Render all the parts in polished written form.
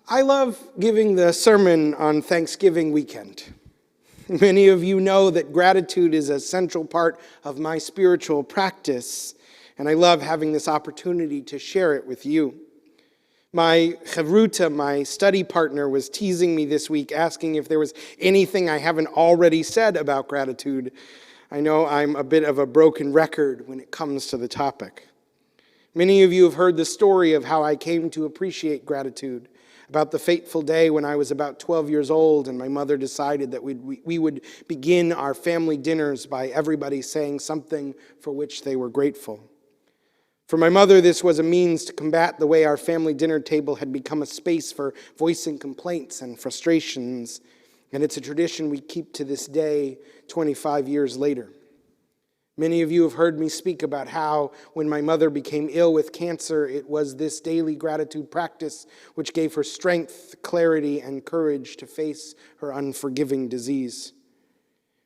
I love giving the sermon on Thanksgiving weekend. Many of you know that gratitude is a central part of my spiritual practice, and I love having this opportunity to share it with you. My chavruta, my study partner, was teasing me this week, asking if there was anything I haven't already said about gratitude. I know I'm a bit of a broken record when it comes to the topic. Many of you have heard the story of how I came to appreciate gratitude, about the fateful day when I was about 12 years old and my mother decided that we would begin our family dinners by everybody saying something for which they were grateful. For my mother, this was a means to combat the way our family dinner table had become a space for voicing complaints and frustrations, and it's a tradition we keep to this day, 25 years later. Many of you have heard me speak about how, when my mother became ill with cancer, it was this daily gratitude practice which gave her strength, clarity, and courage to face her unforgiving disease.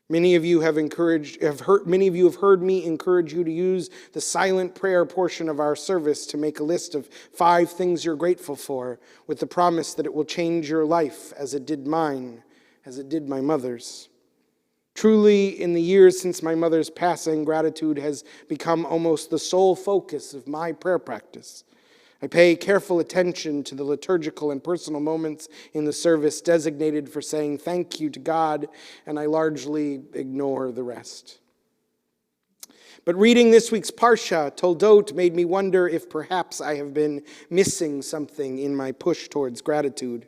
Many of you have heard me encourage you to use the silent prayer portion of our service to make a list of 5 things you're grateful for, with the promise that it will change your life as it did mine, as it did my mother's. Truly, in the years since my mother's passing, gratitude has become almost the sole focus of my prayer practice. I pay careful attention to the liturgical and personal moments in the service designated for saying thank you to God, and I largely ignore the rest. But reading this week's Parsha, Toldot, made me wonder if perhaps I have been missing something in my push towards gratitude.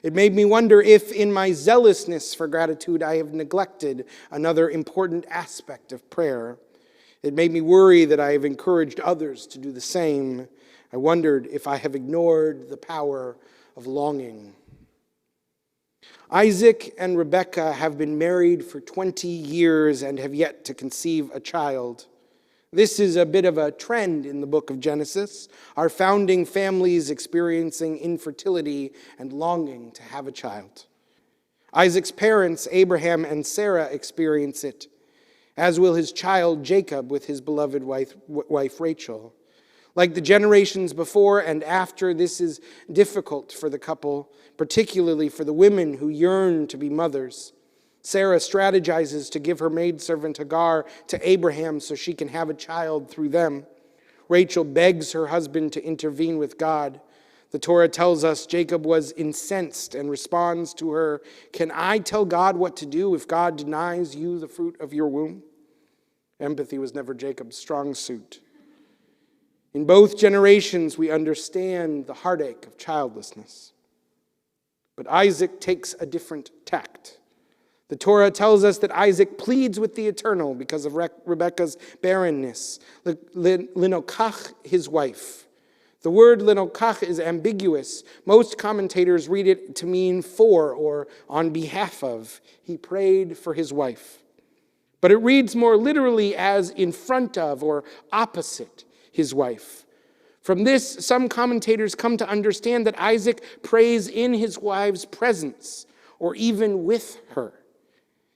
It made me wonder if, in my zealousness for gratitude, I have neglected another important aspect of prayer. It made me worry that I have encouraged others to do the same. I wondered if I have ignored the power of longing. Isaac and Rebekah have been married for 20 years and have yet to conceive a child. This is a bit of a trend in the book of Genesis, our founding families experiencing infertility and longing to have a child. Isaac's parents, Abraham and Sarah, experience it, as will his child Jacob with his beloved wife Rachel. Like the generations before and after, this is difficult for the couple, particularly for the women who yearn to be mothers. Sarah strategizes to give her maidservant Hagar to Abraham so she can have a child through them. Rachel begs her husband to intervene with God. The Torah tells us Jacob was incensed and responds to her, "Can I tell God what to do if God denies you the fruit of your womb?" Empathy was never Jacob's strong suit. In both generations, we understand the heartache of childlessness. But Isaac takes a different tact. The Torah tells us that Isaac pleads with the Eternal because of Rebekah's barrenness. Linokach, his wife. The word linokach is ambiguous. Most commentators read it to mean for or on behalf of. He prayed for his wife. But it reads more literally as in front of or opposite his wife. From this, some commentators come to understand that Isaac prays in his wife's presence or even with her.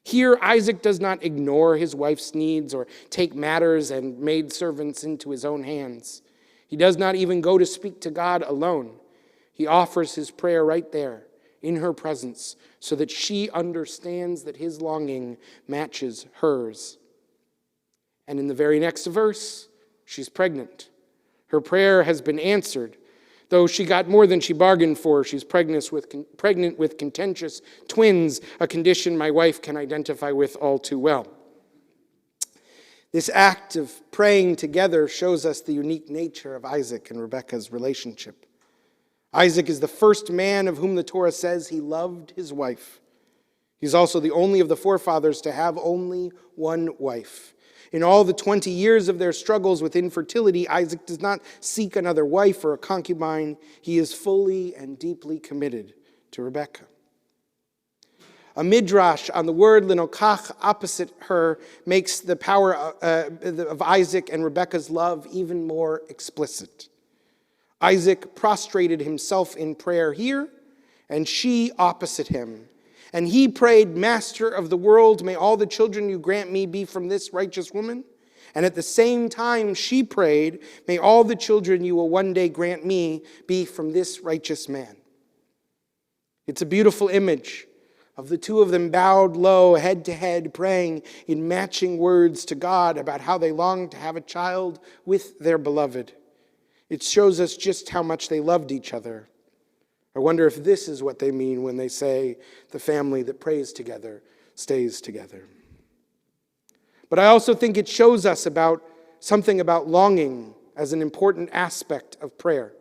Here, Isaac does not ignore his wife's needs or take matters and maidservants into his own hands. He does not even go to speak to God alone. He offers his prayer right there, in her presence, so that she understands that his longing matches hers. And in the very next verse, she's pregnant. Her prayer has been answered. Though she got more than she bargained for, she's pregnant with contentious twins, a condition my wife can identify with all too well. This act of praying together shows us the unique nature of Isaac and Rebekah's relationship. Isaac is the first man of whom the Torah says he loved his wife. He's also the only of the forefathers to have only one wife. In all the 20 years of their struggles with infertility, Isaac does not seek another wife or a concubine. He is fully and deeply committed to Rebekah. A midrash on the word linokach, opposite her, makes the power of Isaac and Rebekah's love even more explicit. Isaac prostrated himself in prayer here, and she opposite him. And he prayed, "Master of the world, may all the children you grant me be from this righteous woman." And at the same time she prayed, "May all the children you will one day grant me be from this righteous man." It's a beautiful image of the two of them bowed low, head to head, praying in matching words to God about how they long to have a child with their beloved. It shows us just how much they loved each other. I wonder if this is what they mean when they say the family that prays together stays together. But I also think it shows us something about longing as an important aspect of prayer.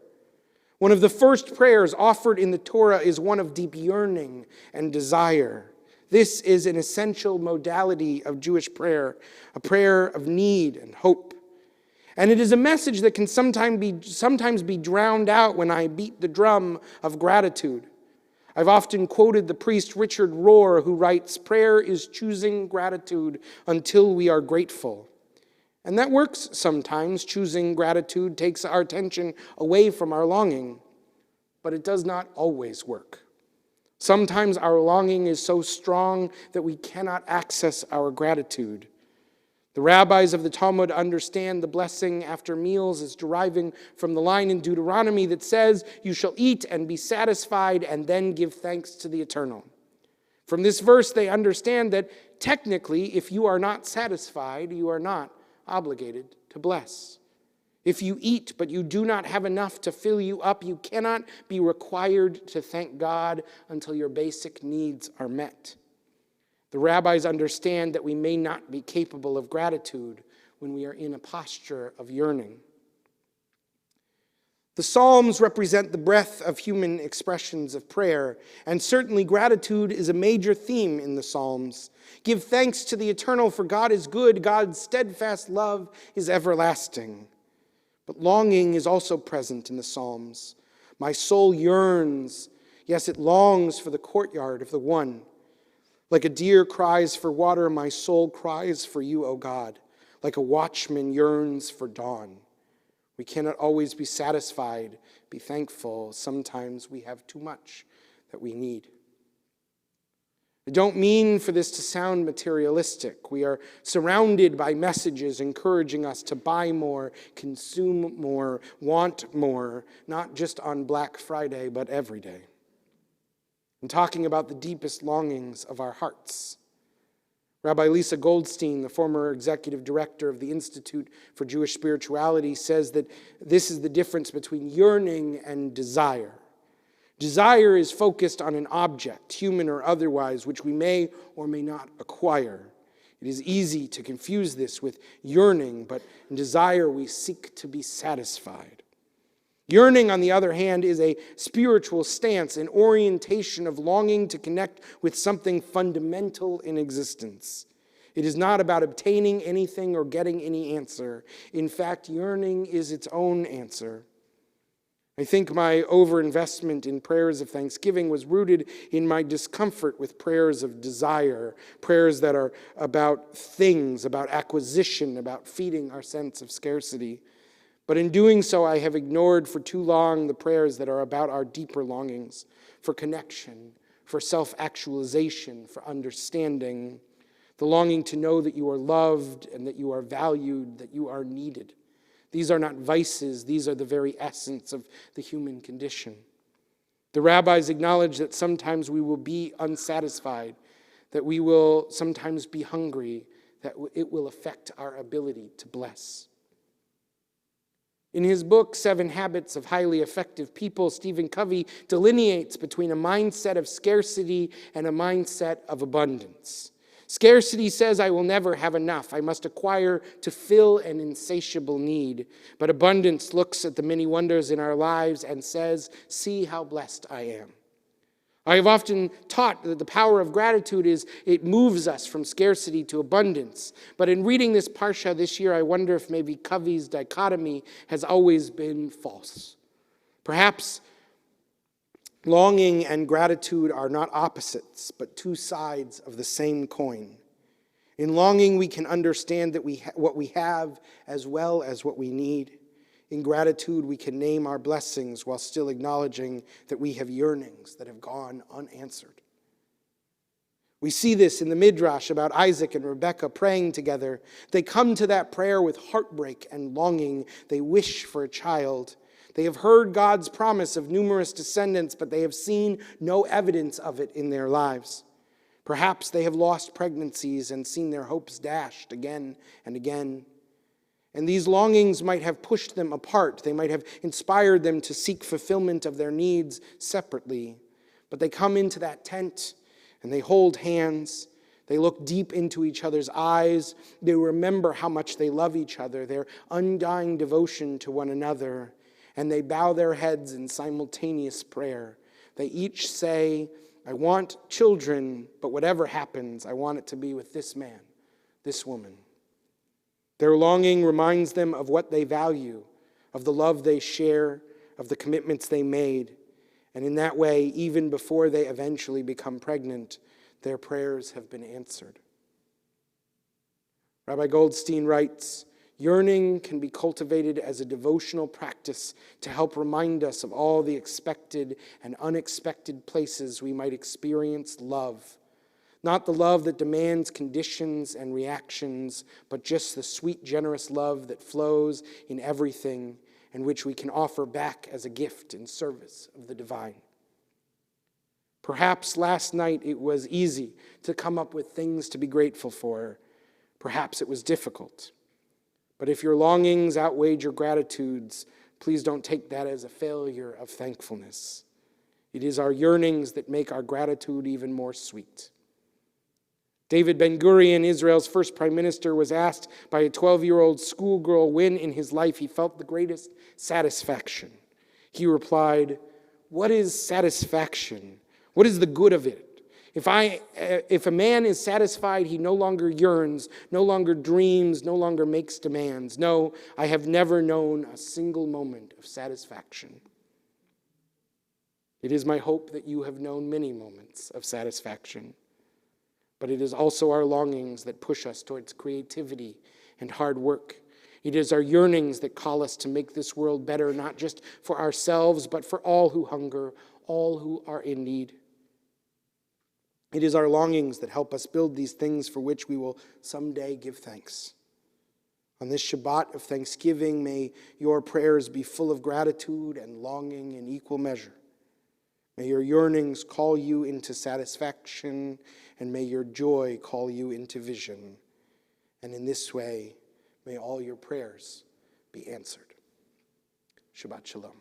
One of the first prayers offered in the Torah is one of deep yearning and desire. This is an essential modality of Jewish prayer, a prayer of need and hope. And it is a message that can sometimes be drowned out when I beat the drum of gratitude. I've often quoted the priest Richard Rohr, who writes, "Prayer is choosing gratitude until we are grateful." And that works sometimes. Choosing gratitude takes our attention away from our longing, but it does not always work. Sometimes our longing is so strong that we cannot access our gratitude. The rabbis of the Talmud understand the blessing after meals as deriving from the line in Deuteronomy that says, "You shall eat and be satisfied and then give thanks to the Eternal." From this verse, they understand that technically, if you are not satisfied, you are not obligated to bless. If you eat but you do not have enough to fill you up, you cannot be required to thank God until your basic needs are met. The rabbis understand that we may not be capable of gratitude when we are in a posture of yearning. The Psalms represent the breadth of human expressions of prayer, and certainly gratitude is a major theme in the Psalms. Give thanks to the Eternal, for God is good, God's steadfast love is everlasting. But longing is also present in the Psalms. My soul yearns, yes, it longs for the courtyard of the One. Like a deer cries for water, my soul cries for you, O God. Like a watchman yearns for dawn. We cannot always be satisfied, be thankful. Sometimes we have too much that we need. I don't mean for this to sound materialistic. We are surrounded by messages encouraging us to buy more, consume more, want more, not just on Black Friday, but every day. I'm talking about the deepest longings of our hearts. Rabbi Lisa Goldstein, the former executive director of the Institute for Jewish Spirituality, says that this is the difference between yearning and desire. Desire is focused on an object, human or otherwise, which we may or may not acquire. It is easy to confuse this with yearning, but in desire we seek to be satisfied. Yearning, on the other hand, is a spiritual stance, an orientation of longing to connect with something fundamental in existence. It is not about obtaining anything or getting any answer. In fact, yearning is its own answer. I think my overinvestment in prayers of thanksgiving was rooted in my discomfort with prayers of desire, prayers that are about things, about acquisition, about feeding our sense of scarcity. But in doing so, I have ignored for too long the prayers that are about our deeper longings for connection, for self-actualization, for understanding, the longing to know that you are loved and that you are valued, that you are needed. These are not vices, these are the very essence of the human condition. The rabbis acknowledge that sometimes we will be unsatisfied, that we will sometimes be hungry, that it will affect our ability to bless. In his book, 7 Habits of Highly Effective People, Stephen Covey delineates between a mindset of scarcity and a mindset of abundance. Scarcity says, I will never have enough. I must acquire to fill an insatiable need. But abundance looks at the many wonders in our lives and says, see how blessed I am. I have often taught that the power of gratitude is it moves us from scarcity to abundance. But in reading this parsha this year, I wonder if maybe Covey's dichotomy has always been false. Perhaps longing and gratitude are not opposites, but two sides of the same coin. In longing, we can understand that what we have as well as what we need. In gratitude, we can name our blessings while still acknowledging that we have yearnings that have gone unanswered. We see this in the Midrash about Isaac and Rebekah praying together. They come to that prayer with heartbreak and longing. They wish for a child. They have heard God's promise of numerous descendants, but they have seen no evidence of it in their lives. Perhaps they have lost pregnancies and seen their hopes dashed again and again. And these longings might have pushed them apart. They might have inspired them to seek fulfillment of their needs separately. But they come into that tent and they hold hands. They look deep into each other's eyes. They remember how much they love each other, their undying devotion to one another. And they bow their heads in simultaneous prayer. They each say, I want children, but whatever happens, I want it to be with this man, this woman. Their longing reminds them of what they value, of the love they share, of the commitments they made. And in that way, even before they eventually become pregnant, their prayers have been answered. Rabbi Goldstein writes, yearning can be cultivated as a devotional practice to help remind us of all the expected and unexpected places we might experience love. Not the love that demands conditions and reactions, but just the sweet, generous love that flows in everything and which we can offer back as a gift in service of the divine. Perhaps last night it was easy to come up with things to be grateful for. Perhaps it was difficult. But if your longings outweighed your gratitudes, please don't take that as a failure of thankfulness. It is our yearnings that make our gratitude even more sweet. David Ben-Gurion, Israel's first prime minister, was asked by a 12-year-old schoolgirl when in his life he felt the greatest satisfaction. He replied, "What is satisfaction? What is the good of it? If a man is satisfied, he no longer yearns, no longer dreams, no longer makes demands. No, I have never known a single moment of satisfaction." It is my hope that you have known many moments of satisfaction. But it is also our longings that push us towards creativity and hard work. It is our yearnings that call us to make this world better, not just for ourselves, but for all who hunger, all who are in need. It is our longings that help us build these things for which we will someday give thanks. On this Shabbat of Thanksgiving, may your prayers be full of gratitude and longing in equal measure. May your yearnings call you into satisfaction, and may your joy call you into vision. And in this way, may all your prayers be answered. Shabbat Shalom.